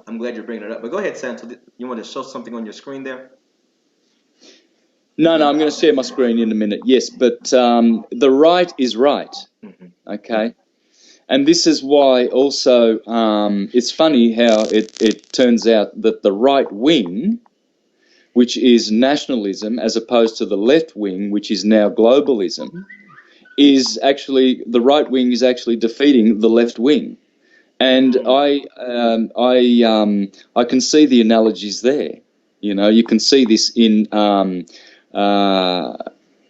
I'm glad you're bringing it up. But go ahead, Santos. You want to show something on your screen there? No, I'm going to share my screen in a minute. Yes, but the right is right. Hmm. Okay. And this is why also it's funny how it turns out that the right wing, which is nationalism, as opposed to the left wing, which is now globalism, is actually the right wing is actually defeating the left wing. And Mm. I can see the analogies there. You know, you can see this in uh,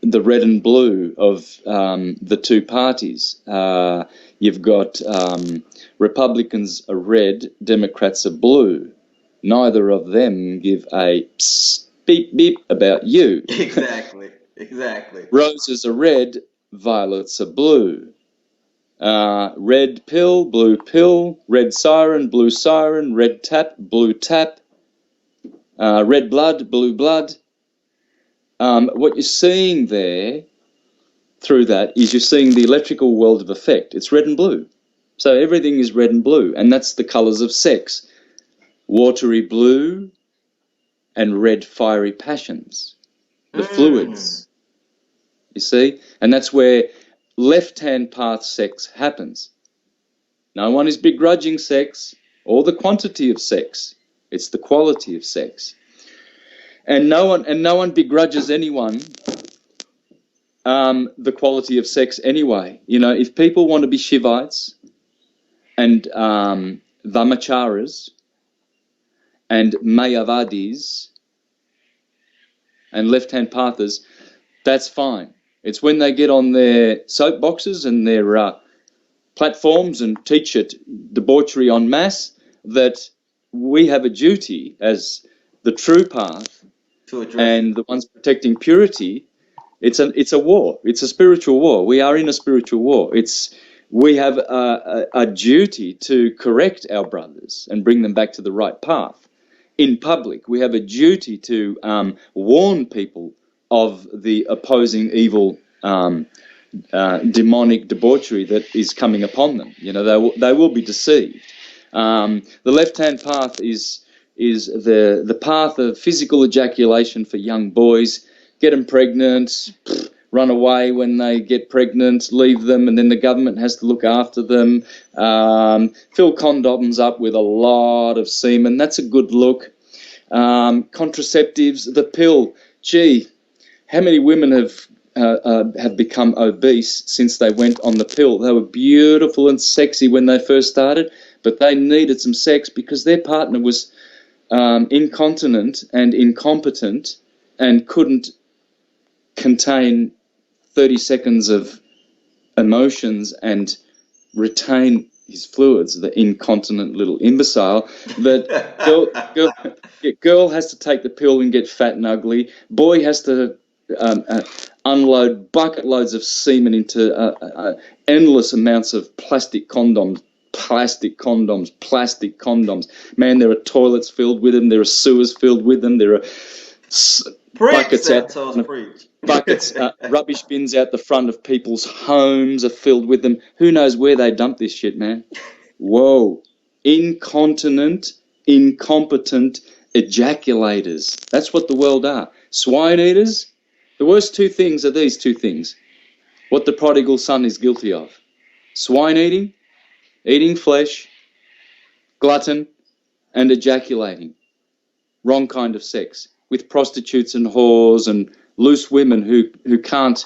the red and blue of the two parties. You've got Republicans are red, Democrats are blue. Neither of them give a psst, beep beep about you. Exactly. Exactly. Roses are red, violets are blue. Red pill, red siren, red tap, blue tap, red blood, blue blood. What you're seeing there through that is you're seeing the electrical world of effect. It's red and blue. So everything is red and blue, and that's the colours of sex. Watery blue and red fiery passions, the Mm. fluids, you see? And that's where left-hand path sex happens. No one is begrudging sex or the quantity of sex. It's the quality of sex. And no one begrudges anyone the quality of sex anyway. You know, if people want to be Shivites and Vamacharas and Mayavadis and left-hand pathers, that's fine. It's when they get on their soapboxes and their platforms and teach it debauchery en masse that we have a duty as the true path To address it. and the ones protecting purity. It's a war. It's a spiritual war. We are in a spiritual war. We have a duty to correct our brothers and bring them back to the right path. In public, we have a duty to warn people of the opposing evil, demonic debauchery that is coming upon them. You know, they will be deceived. The left-hand path is the path of physical ejaculation for young boys. Get them pregnant, run away when they get pregnant, leave them, and then the government has to look after them. Fill condoms up with a lot of semen. That's a good look. Contraceptives, the pill. Gee, how many women have become obese since they went on the pill? They were beautiful and sexy when they first started, but they needed some sex because their partner was incontinent and incompetent and couldn't contain 30 seconds of emotions and retain his fluids, the incontinent little imbecile. That girl has to take the pill and get fat and ugly. Boy has to unload bucket loads of semen into endless amounts of plastic condoms. Plastic condoms, plastic condoms. Man, there are toilets filled with them. There are sewers filled with them. There are Preach, buckets out Santos, preach. buckets, rubbish bins out the front of people's homes are filled with them. Who knows where they dump this shit, man? Whoa. Incontinent, incompetent ejaculators. That's what the world are. Swine eaters. The worst two things are these two things. What the prodigal son is guilty of. Swine eating, eating flesh, glutton, and ejaculating. Wrong kind of sex, with prostitutes and whores and loose women who can't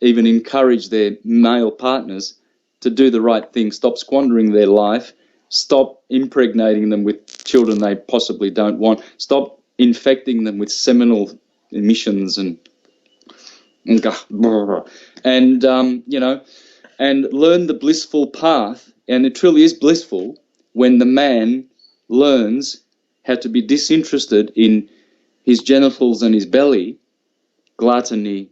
even encourage their male partners to do the right thing, stop squandering their life, stop impregnating them with children they possibly don't want, stop infecting them with seminal emissions and you know, and learn the blissful path. And it truly is blissful when the man learns how to be disinterested in his genitals and his belly, gluttony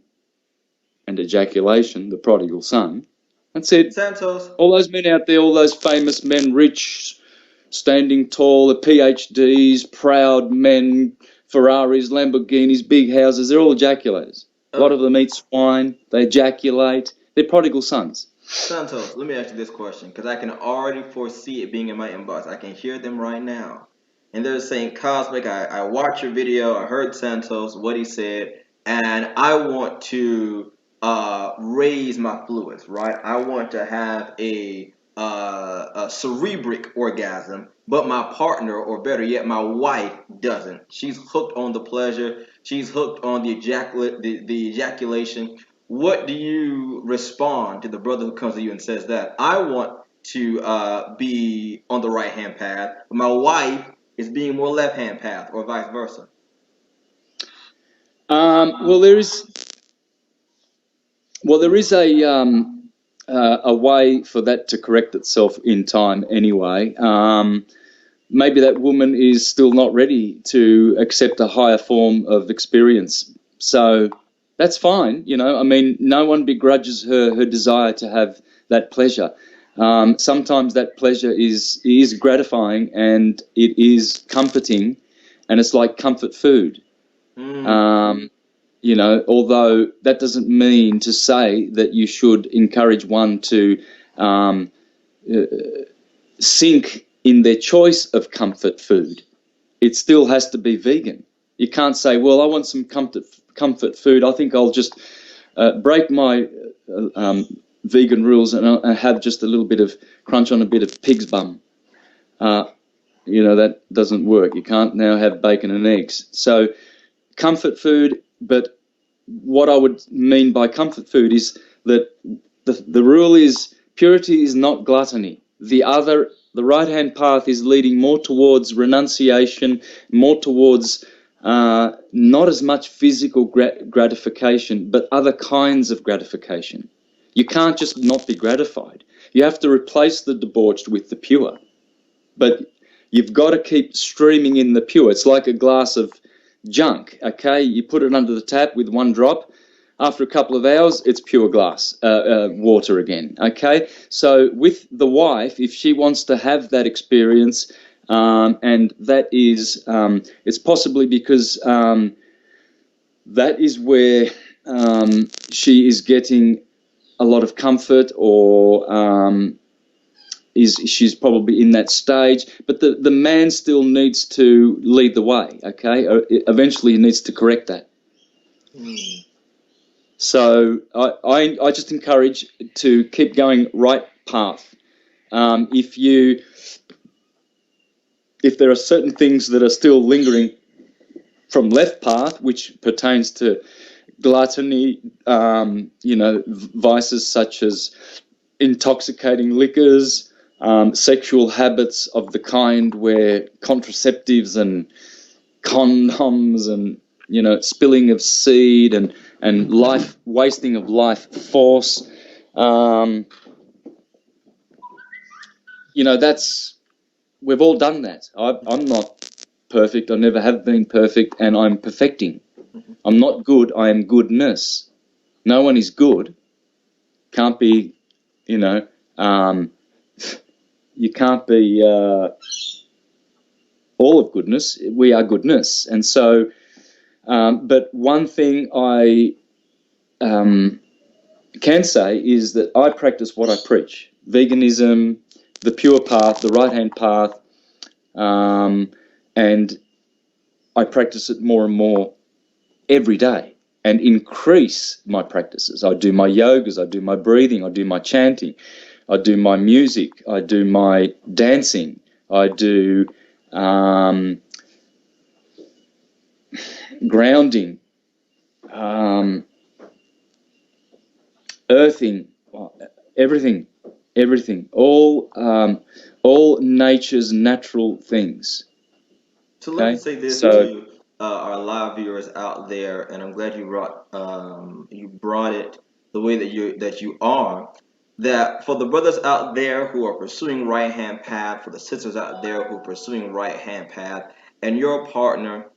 and ejaculation, the prodigal son. That's it. Santos. All those men out there, all those famous men, rich, standing tall, the PhDs, proud men, Ferraris, Lamborghinis, big houses, they're all ejaculators. A lot of them eat swine, they ejaculate, they're prodigal sons. Santos, let me ask you this question because I can already foresee it being in my inbox. I can hear them right now. and they're saying, Cosmic, I watched your video, I heard Santos, what he said, and I want to raise my fluids, right? I want to have a cerebric orgasm, but my partner, or better yet, my wife doesn't. She's hooked on the pleasure. She's hooked on the ejaculation. What do you respond to the brother who comes to you and says that I want to be on the right hand path, but my wife is being more left hand path, or vice versa? Well, there is a way for that to correct itself in time anyway. Maybe that woman is still not ready to accept a higher form of experience. So that's fine, you know. I mean, no one begrudges her desire to have that pleasure. Sometimes that pleasure is gratifying and it is comforting, and it's like comfort food. You know, although that doesn't mean to say that you should encourage one to sink in their choice of comfort food. It still has to be vegan. You can't say, well, I want some comfort food. I think I'll just break my vegan rules and have just a little bit of crunch on a bit of pig's bum. You know, that doesn't work. You can't now have bacon and eggs. So comfort food, but what I would mean by comfort food is that the rule is purity is not gluttony. The right-hand path is leading more towards renunciation, more towards not as much physical gratification, but other kinds of gratification. You can't just not be gratified. You have to replace the debauched with the pure. But you've got to keep streaming in the pure. It's like a glass of junk, okay? You put it under the tap with one drop. After a couple of hours, it's pure glass, water again, okay? So with the wife, if she wants to have that experience, and that is, it's possibly because that is where she is getting a lot of comfort, or she's probably in that stage, but the man still needs to lead the way, okay? Eventually he needs to correct that. So I just encourage to keep going right path. If there are certain things that are still lingering from left path, which pertains to gluttony, you know, vices such as intoxicating liquors, sexual habits of the kind where contraceptives and condoms and, you know, spilling of seed and life, wasting of life force, you know, we've all done that. I'm not perfect. I never have been perfect, and I'm perfecting. I'm not good. I am goodness. No one is good. Can't be, you know, you can't be all of goodness. We are goodness. And so, but one thing I can say is that I practice what I preach. Veganism, the pure path, the right-hand path, and I practice it more and more every day and increase my practices. I do my yogas, I do my breathing, I do my chanting, I do my music, I do my dancing, I do grounding, earthing, everything, all nature's natural things. So let me say this to our live viewers out there, and I'm glad you brought it the way that you are. That for the brothers out there who are pursuing right hand path, for the sisters out there who are pursuing right hand path, and your partner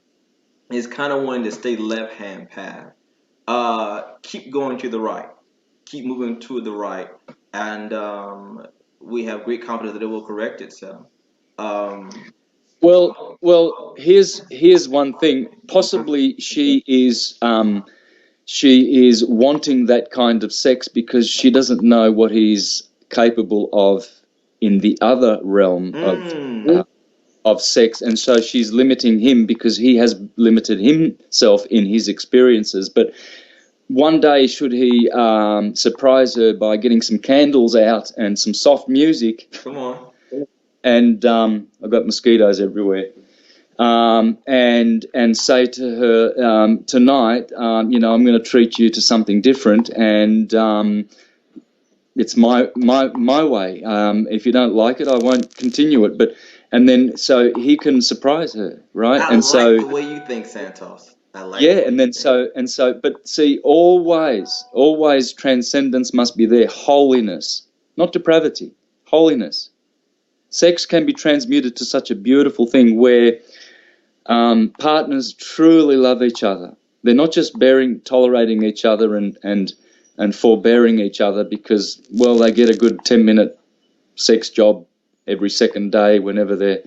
is kind of wanting to stay left hand path, keep going to the right, keep moving to the right, and we have great confidence that it will correct itself. Well, here's one thing. Possibly she is wanting that kind of sex because she doesn't know what he's capable of in the other realm of. of sex, and so she's limiting him because he has limited himself in his experiences. But one day, should he surprise her by getting some candles out and some soft music, Come on. and I've got mosquitoes everywhere, and say to her, tonight, I'm going to treat you to something different, and it's my way. If you don't like it, I won't continue it. And then so he can surprise her, right? I And like so the way you think, Santos. I like yeah, the way and you then think. but see, always transcendence must be there, holiness, not depravity, holiness. Sex can be transmuted to such a beautiful thing where partners truly love each other. They're not just tolerating each other and forbearing each other because, well, they get a good 10-minute sex job every second day whenever they're,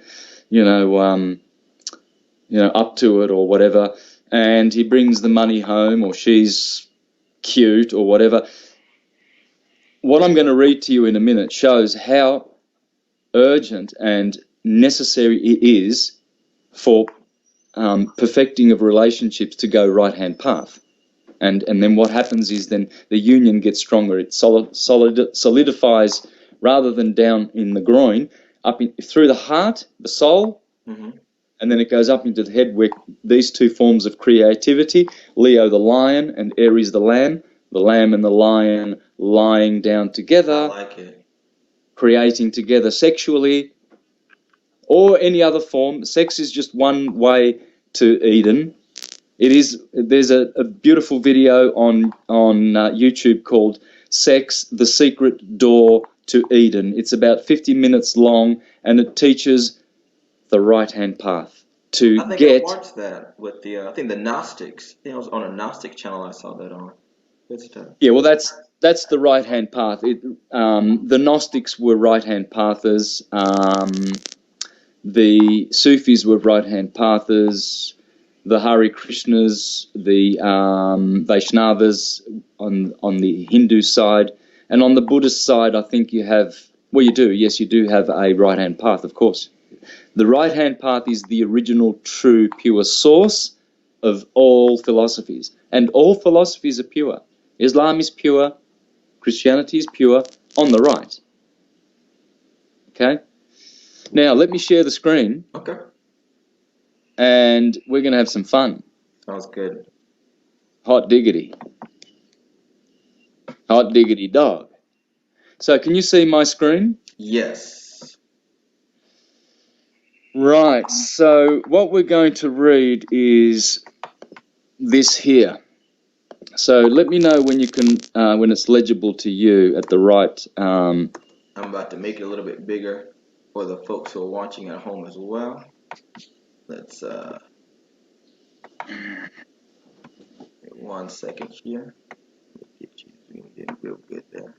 up to it or whatever, and he brings the money home or she's cute or whatever. What I'm going to read to you in a minute shows how urgent and necessary it is for perfecting of relationships to go right-hand path. And then what happens is then the union gets stronger. It solidifies rather than down in the groin, through the heart, the soul, Mm-hmm. and then it goes up into the head where these two forms of creativity, Leo the lion and Aries the lamb and the lion lying down I together, like it. creating together sexually, or any other form. Sex is just one way to Eden. There's a beautiful video on YouTube called Sex, the Secret Door to Eden. It's about 50 minutes long, and it teaches the right-hand path to I think I get... watched that with I think the Gnostics. I think it was on a Gnostic channel I saw that on. Good stuff. Yeah, well, that's the right-hand path. The Gnostics were right-hand pathers. The Sufis were right-hand pathers. The Hare Krishnas, the Vaishnavas on the Hindu side, and on the Buddhist side, I think you have... Well, you do. Yes, you do have a right-hand path, of course. The right-hand path is the original, true, pure source of all philosophies, and all philosophies are pure. Islam is pure, Christianity is pure, on the right. Okay? Now, let me share the screen, Okay. and we're going to have some fun. Sounds good. Hot diggity. Hot diggity dog. So, can you see my screen? Yes. Right, so what we're going to read is this here. So let me know when you can, when it's legible to you at the right... I'm about to make it a little bit bigger for the folks who are watching at home as well. Let's wait 1 second here. Get real good there.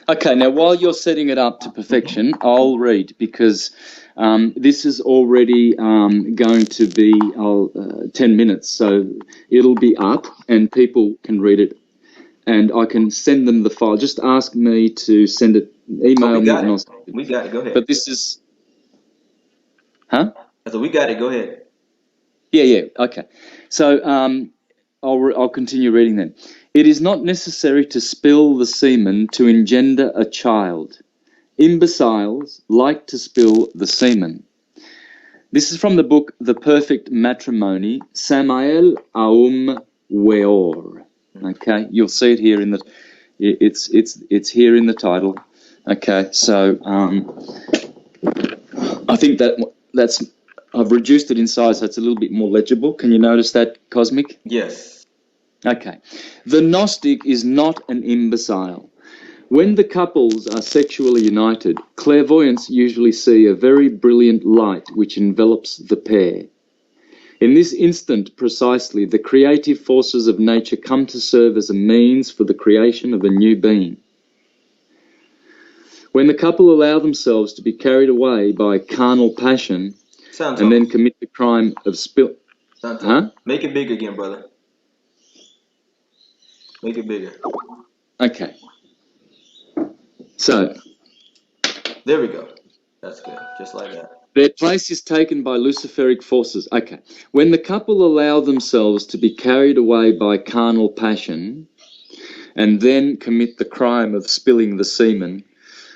Okay, now while you're setting it up to perfection, I'll read because this is already going to be 10 minutes, so it'll be up and people can read it, and I can send them the file. Just ask me to send it, email me, and I'll send it. We got it. Go ahead. But this is... Huh? So we got it. Go ahead. Yeah, okay. So I'll continue reading then. It is not necessary to spill the semen to engender a child. Imbeciles like to spill the semen. This is from the book The Perfect Matrimony, Samael Aum Weor. Okay, you'll see it here in the... It's here in the title. Okay, so I think that's... I've reduced it in size so it's a little bit more legible. Can you notice that, Cosmic? Yes. Okay. The Gnostic is not an imbecile. When the couples are sexually united, clairvoyants usually see a very brilliant light which envelops the pair. In this instant, precisely, the creative forces of nature come to serve as a means for the creation of a new being. When the couple allow themselves to be carried away by carnal passion Santos. and then commit the crime of Santos. Huh? Make it big again, brother. Make it bigger. Okay. So, There we go. That's good. Just like that. Their place is taken by luciferic forces. Okay. When the couple allow themselves to be carried away by carnal passion and then commit the crime of spilling the semen,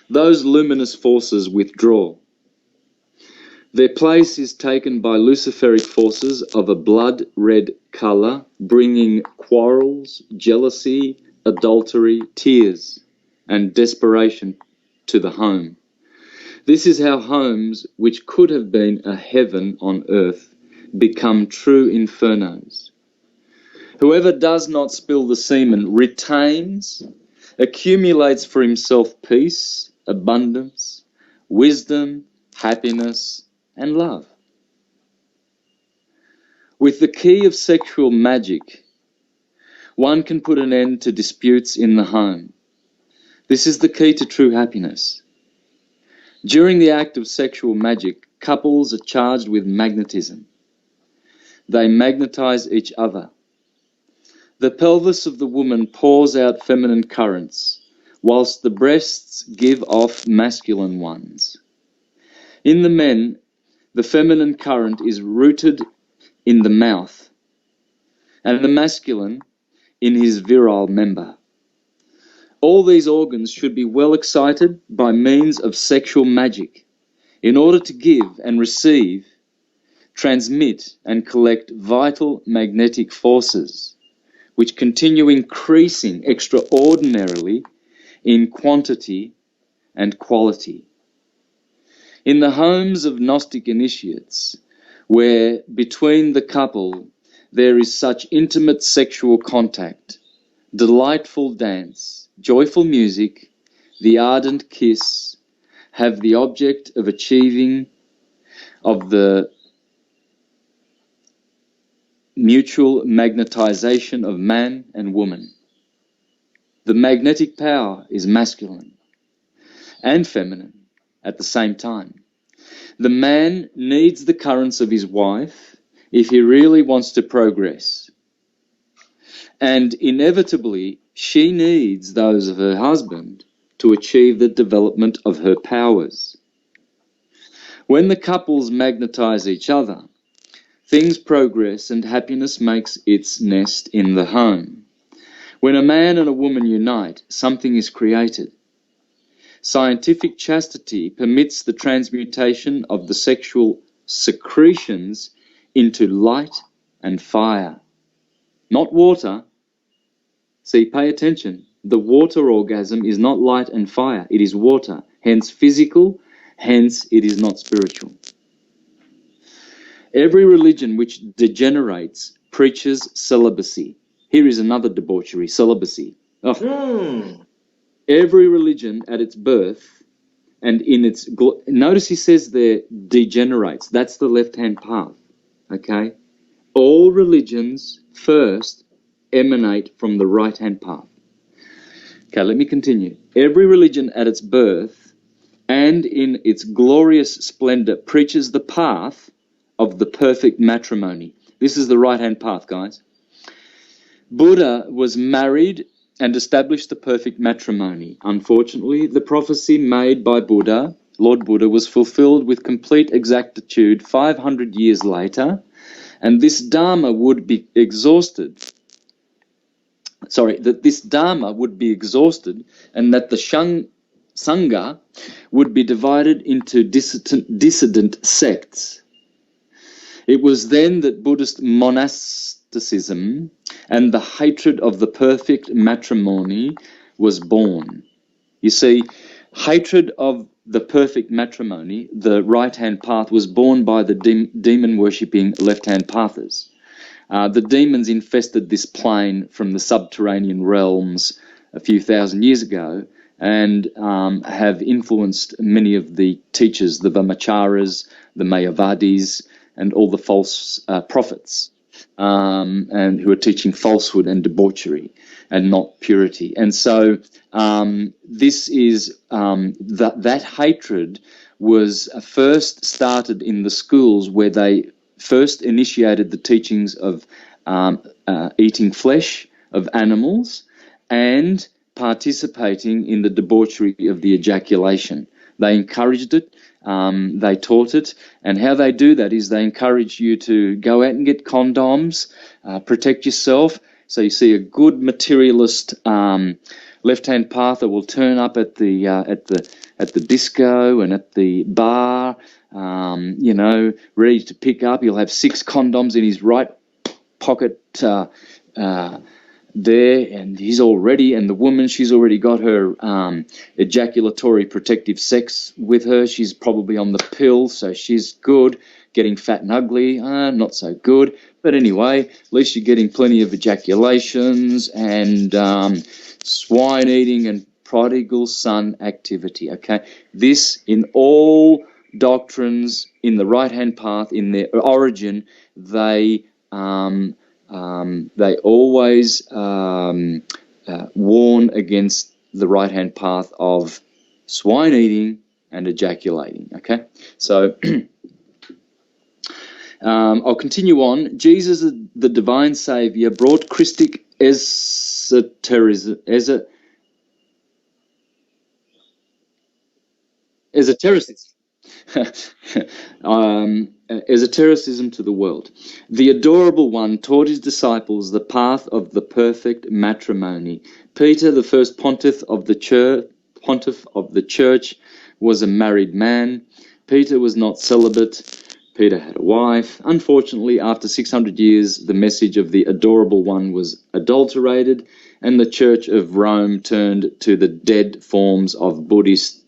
those luminous forces withdraw. Their place is taken by luciferic forces of a blood-red colour, bringing quarrels, jealousy, adultery, tears, and desperation to the home. This is how homes, which could have been a heaven on earth, become true infernos. Whoever does not spill the semen retains, accumulates for himself peace, abundance, wisdom, happiness, and love. With the key of sexual magic, one can put an end to disputes in the home. This is the key to true happiness. During the act of sexual magic, couples are charged with magnetism. They magnetize each other. The pelvis of the woman pours out feminine currents, whilst the breasts give off masculine ones. In the men, the feminine current is rooted in the mouth, and the masculine in his virile member. All these organs should be well excited by means of sexual magic in order to give and receive, transmit and collect vital magnetic forces, which continue increasing extraordinarily in quantity and quality. In the homes of Gnostic initiates, where between the couple there is such intimate sexual contact, delightful dance, joyful music, the ardent kiss, have the object of achieving of the mutual magnetization of man and woman. The magnetic power is masculine and feminine at the same time. The man needs the currents of his wife if he really wants to progress. And inevitably, she needs those of her husband to achieve the development of her powers. When the couples magnetize each other, things progress and happiness makes its nest in the home. When a man and a woman unite, something is created. Scientific chastity permits the transmutation of the sexual secretions into light and fire, not water. See, pay attention. The water orgasm is not light and fire, it is water, hence physical, hence it is not spiritual. Every religion which degenerates preaches celibacy. Here is another debauchery, celibacy. Every religion at its birth and in its... Notice he says there degenerates. That's the left-hand path, okay? All religions first emanate from the right-hand path. Okay, let me continue. Every religion at its birth and in its glorious splendor preaches the path of the perfect matrimony. This is the right-hand path, guys. Buddha was married and established the perfect matrimony. Unfortunately, the prophecy made by Buddha, Lord Buddha, was fulfilled with complete exactitude 500 years later, and this Dharma would be exhausted. That this Dharma would be exhausted and that the Sangha would be divided into dissident sects. It was then that Buddhist monasticism and the hatred of the perfect matrimony was born. You see, hatred of the perfect matrimony, the right-hand path, was born by the demon-worshipping left-hand pathers. The demons infested this plane from the subterranean realms a few thousand years ago and have influenced many of the teachers, the Brahmacharas, the Mayavadis, and all the false prophets, and who are teaching falsehood and debauchery and not purity. And so this is that hatred was first started in the schools where they first initiated the teachings of eating flesh of animals and participating in the debauchery of the ejaculation. They encouraged it They taught it, and how they do that is they encourage you to go out and get condoms, protect yourself. So you see a good materialist left-hand path that will turn up at the disco and at the bar, ready to pick up. He'll have 6 condoms in his right pocket there, and he's already, and the woman, she's already got her ejaculatory protective sex with her. She's probably on the pill, so she's good. Getting fat and ugly, not so good. But anyway, at least you're getting plenty of ejaculations and swine eating and prodigal son activity. Okay, this in all doctrines in the right-hand path, in their origin, they always warn against the right-hand path of swine eating and ejaculating. Okay, so I'll continue on. Jesus, the divine Saviour, brought Christic esotericism, esotericism to the world. The Adorable One taught his disciples the path of the perfect matrimony. Peter, the first pontiff of the church, was a married man. Peter was not celibate. Peter had a wife. Unfortunately, after 600 years, the message of the Adorable One was adulterated, and the Church of Rome turned to the dead forms of Buddhist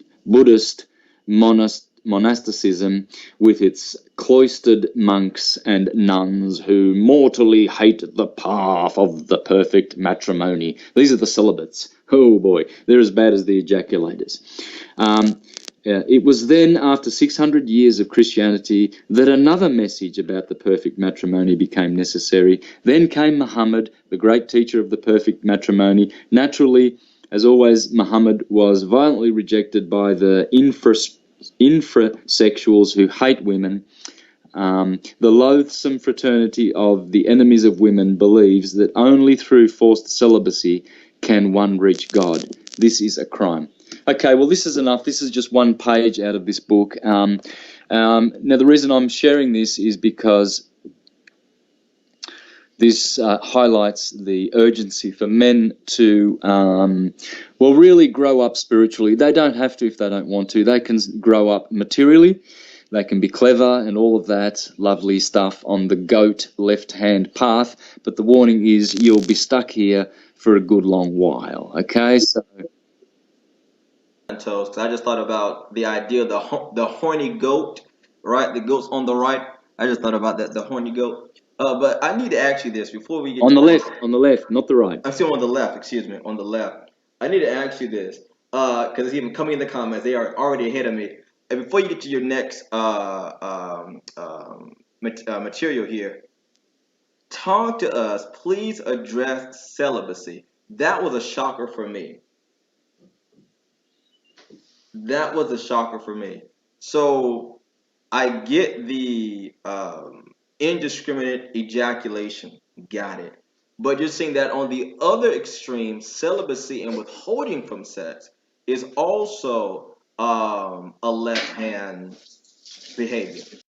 monasticism, with its cloistered monks and nuns who mortally hate the path of the perfect matrimony. These are the celibates. Oh boy, they're as bad as the ejaculators. It was then, after 600 years of Christianity, that another message about the perfect matrimony became necessary. Then came Muhammad, the great teacher of the perfect matrimony. Naturally, as always, Muhammad was violently rejected by the infrasexuals who hate women. The loathsome fraternity of the enemies of women believes that only through forced celibacy can one reach God. This is a crime. Okay, well, this is enough. This is just one page out of this book. Now, the reason I'm sharing this is because this highlights the urgency for men to, really grow up spiritually. They don't have to if they don't want to. They can grow up materially. They can be clever and all of that lovely stuff on the goat left-hand path. But the warning is you'll be stuck here for a good long while. Okay, so... Santos, 'cause I just thought about the idea of the horny goat, right? The goat's on the right. I just thought about that, the horny goat. But I need to ask you this before we get On to the left, not the right. I'm still on the left, excuse me, on the left. I need to ask you this, because it's even coming in the comments. They are already ahead of me. And before you get to your next material here, talk to us. Please address celibacy. That was a shocker for me. That was a shocker for me. So I get the indiscriminate ejaculation. Got it. But you're saying that on the other extreme, celibacy and withholding from sex is also a left hand behavior.